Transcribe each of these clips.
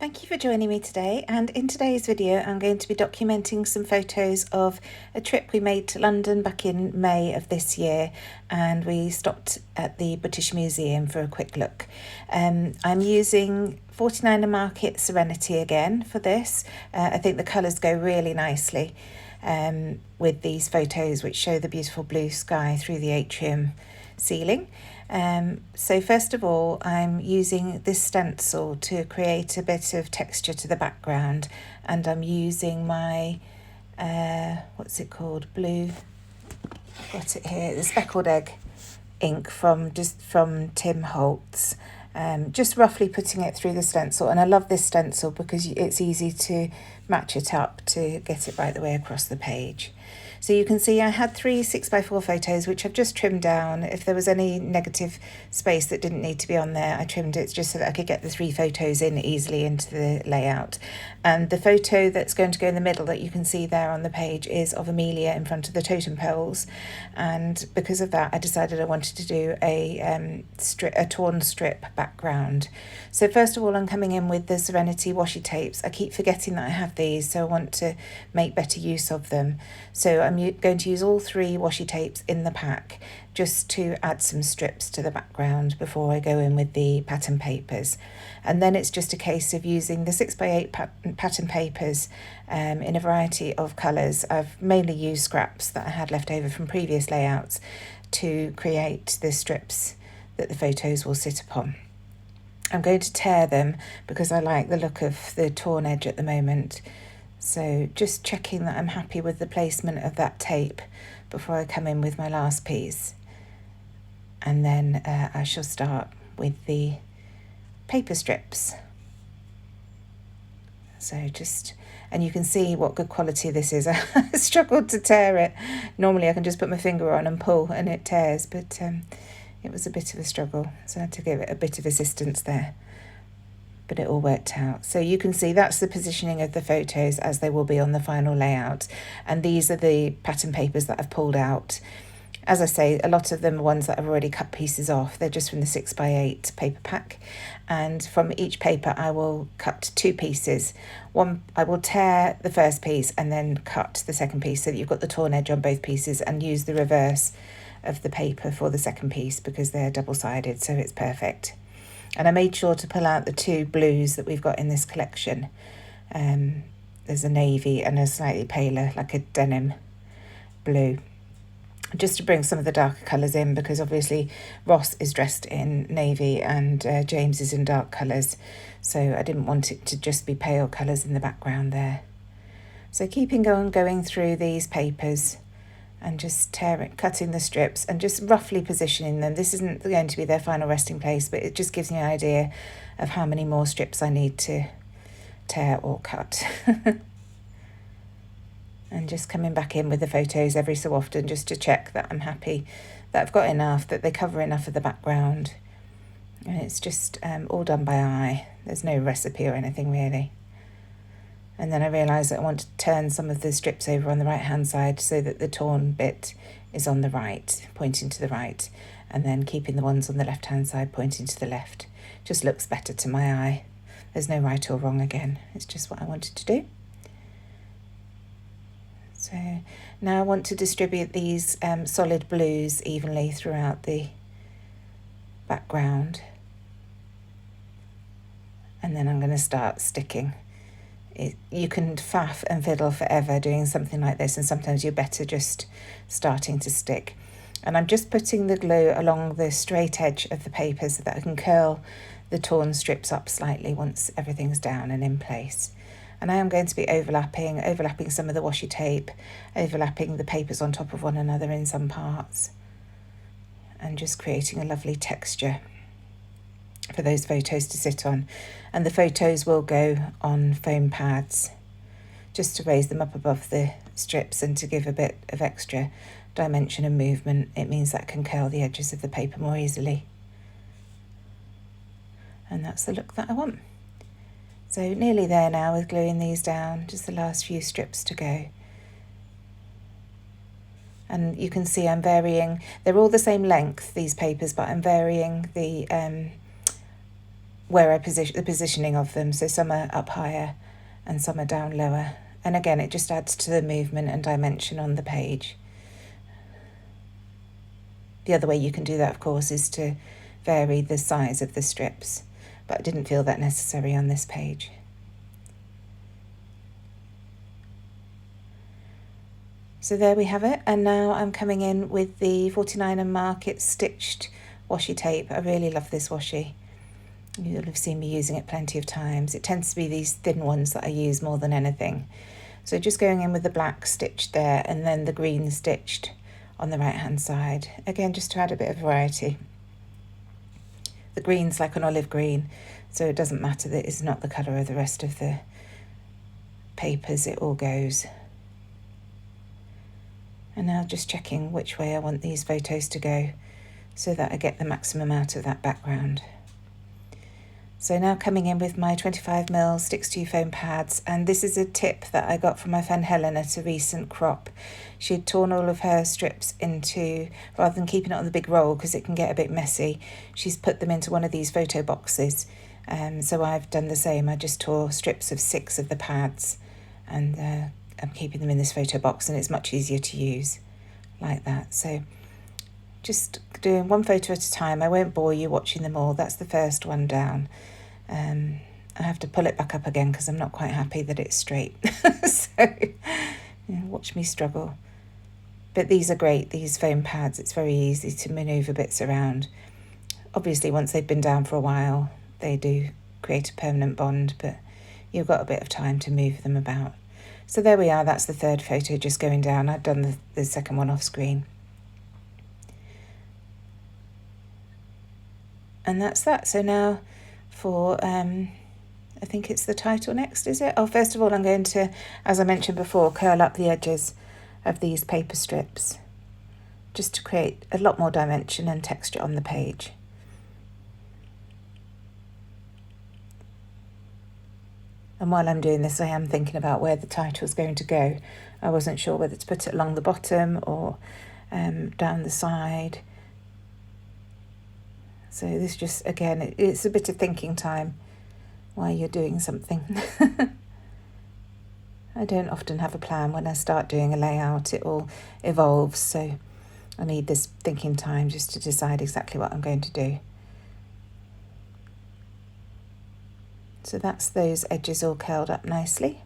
Thank you for joining me today, and in today's video I'm going to be documenting some photos of a trip we made to London back in May of this year, and we stopped at the British Museum for a quick look. I'm using 49er Market Serenity again for this. I think the colours go really nicely with these photos, which show the beautiful blue sky through the atrium ceiling. So first of all, I'm using this stencil to create a bit of texture to the background, and I'm using my what's it called, blue, got it here, the speckled egg ink from Tim Holtz, just roughly putting it through the stencil. And I love this stencil because it's easy to match it up to get it right the way across the page. So you can see I had 3 6x4 photos, which I've just trimmed down. If there was any negative space that didn't need to be on there, I trimmed it just so that I could get the 3 photos in easily into the layout. And the photo that's going to go in the middle that you can see there on the page is of Amelia in front of the totem poles. And because of that, I decided I wanted to do a torn strip background. So first of all, I'm coming in with the Serenity washi tapes. I keep forgetting that I have these, so I want to make better use of them. So I'm going to use all 3 washi tapes in the pack just to add some strips to the background before I go in with the pattern papers. And then it's just a case of using the 6x8 pattern papers in a variety of colours. I've mainly used scraps that I had left over from previous layouts to create the strips that the photos will sit upon. I'm going to tear them because I like the look of the torn edge at the moment. So just checking that I'm happy with the placement of that tape before I come in with my last piece. And then I shall start with the paper strips. So and you can see what good quality this is. I struggled to tear it. Normally I can just put my finger on and pull and it tears, but it was a bit of a struggle, so I had to give it a bit of assistance there. But it all worked out. So you can see that's the positioning of the photos as they will be on the final layout. And these are the pattern papers that I've pulled out. As I say, a lot of them are ones that I've already cut pieces off. They're just from the 6x8 paper pack. And from each paper I will cut 2 pieces. One, I will tear the first piece and then cut the second piece so that you've got the torn edge on both pieces, and use the reverse of the paper for the second piece because they're double-sided, so it's perfect. And I made sure to pull out the 2 blues that we've got in this collection. There's a navy and a slightly paler, like a denim blue, just to bring some of the darker colours in, because obviously Ross is dressed in navy and James is in dark colours, so I didn't want it to just be pale colours in the background there. So keeping going through these papers and just cutting the strips and just roughly positioning them. This isn't going to be their final resting place, but it just gives me an idea of how many more strips I need to tear or cut. And just coming back in with the photos every so often just to check that I'm happy, that I've got enough, that they cover enough of the background. And it's just all done by eye. There's no recipe or anything really. And then I realised that I want to turn some of the strips over on the right hand side so that the torn bit is on the right, pointing to the right, and then keeping the ones on the left hand side pointing to the left. Just looks better to my eye. There's no right or wrong again, it's just what I wanted to do. So now I want to distribute these solid blues evenly throughout the background, and then I'm going to start sticking. You can faff and fiddle forever doing something like this, and sometimes you're better just starting to stick. And I'm just putting the glue along the straight edge of the paper so that I can curl the torn strips up slightly once everything's down and in place. And I am going to be overlapping some of the washi tape, overlapping the papers on top of one another in some parts, and just creating a lovely texture for those photos to sit on. And the photos will go on foam pads just to raise them up above the strips and to give a bit of extra dimension and movement. It means that I can curl the edges of the paper more easily. And that's the look that I want. So nearly there now with gluing these down, just the last few strips to go. And you can see I'm varying, they're all the same length, these papers, but I'm varying the where I position the positioning of them. So some are up higher and some are down lower. And again, it just adds to the movement and dimension on the page. The other way you can do that, of course, is to vary the size of the strips, but I didn't feel that necessary on this page. So there we have it, and now I'm coming in with the 49 Market stitched washi tape. I really love this washi. You'll have seen me using it plenty of times. It tends to be these thin ones that I use more than anything. So just going in with the black stitched there and then the green stitched on the right hand side. Again, just to add a bit of variety. The green's like an olive green, so it doesn't matter that it's not the colour of the rest of the papers, it all goes. And now just checking which way I want these photos to go so that I get the maximum out of that background. So now coming in with my 25mm Sticks to You foam pads, and this is a tip that I got from my friend Helen at a recent crop. She had torn all of her strips into, rather than keeping it on the big roll because it can get a bit messy, she's put them into one of these photo boxes. So I've done the same. I just tore strips of 6 of the pads and I'm keeping them in this photo box, and it's much easier to use like that. So just doing one photo at a time. I won't bore you watching them all. That's the first one down. I have to pull it back up again because I'm not quite happy that it's straight. So watch me struggle. But these are great, these foam pads. It's very easy to manoeuvre bits around. Obviously, once they've been down for a while, they do create a permanent bond, but you've got a bit of time to move them about. So there we are, that's the third photo just going down. I've done the second one off screen. And that's that. So now for, I think it's the title next, is it? Oh, first of all, I'm going to, as I mentioned before, curl up the edges of these paper strips just to create a lot more dimension and texture on the page. And while I'm doing this, I am thinking about where the title's going to go. I wasn't sure whether to put it along the bottom or down the side. So this just, again, it's a bit of thinking time while you're doing something. I don't often have a plan when I start doing a layout. It all evolves, so I need this thinking time just to decide exactly what I'm going to do. So that's those edges all curled up nicely.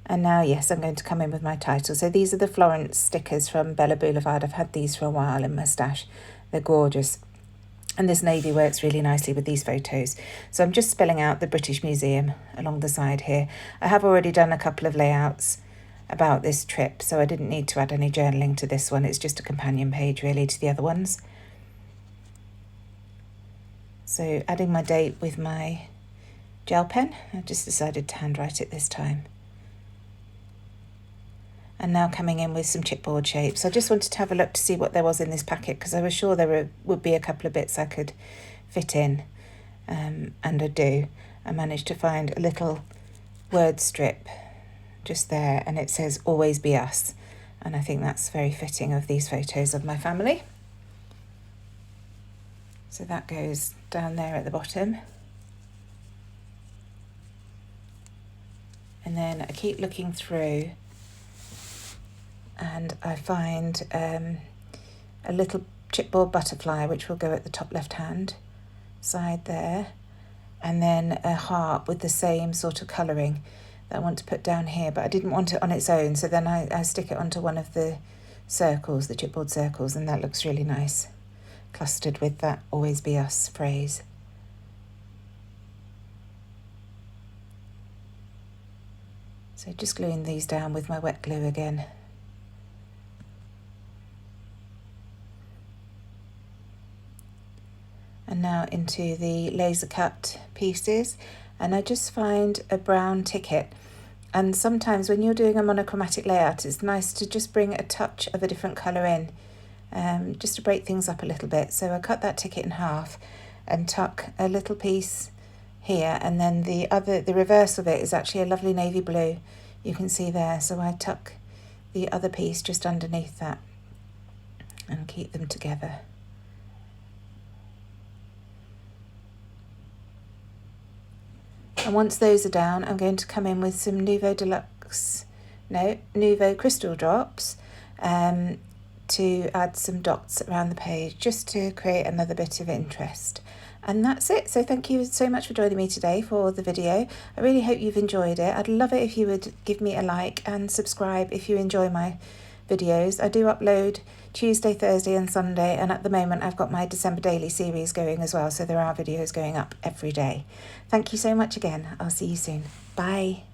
And now, yes, I'm going to come in with my title. So these are the Florence stickers from Bella Blvd. I've had these for a while in my stash. They're gorgeous. And this navy works really nicely with these photos. So I'm just spelling out the British Museum along the side here. I have already done a couple of layouts about this trip, so I didn't need to add any journaling to this one. It's just a companion page really to the other ones. So adding my date with my gel pen. I just decided to handwrite it this time. And now coming in with some chipboard shapes. I just wanted to have a look to see what there was in this packet because I was sure there would be a couple of bits I could fit in, and I do. I managed to find a little word strip just there, and it says "Always Be Us," and I think that's very fitting of these photos of my family. So that goes down there at the bottom. And then I keep looking through and I find a little chipboard butterfly which will go at the top left hand side there, and then a heart with the same sort of colouring that I want to put down here, but I didn't want it on its own, so then I stick it onto one of the circles, the chipboard circles, and that looks really nice, clustered with that "Always Be Us" phrase. So just gluing these down with my wet glue again. And now into the laser cut pieces, and I just find a brown ticket, and sometimes when you're doing a monochromatic layout it's nice to just bring a touch of a different colour in, just to break things up a little bit. So I cut that ticket in half and tuck a little piece here, and then the reverse of it is actually a lovely navy blue, you can see there, so I tuck the other piece just underneath that and keep them together. And once those are down, I'm going to come in with some Nouveau Crystal Drops to add some dots around the page, just to create another bit of interest. And that's it. So thank you so much for joining me today for the video. I really hope you've enjoyed it. I'd love it if you would give me a like and subscribe if you enjoy my videos. I do upload Tuesday, Thursday and Sunday, and at the moment I've got my December daily series going as well, so there are videos going up every day. Thank you so much again. I'll see you soon. Bye.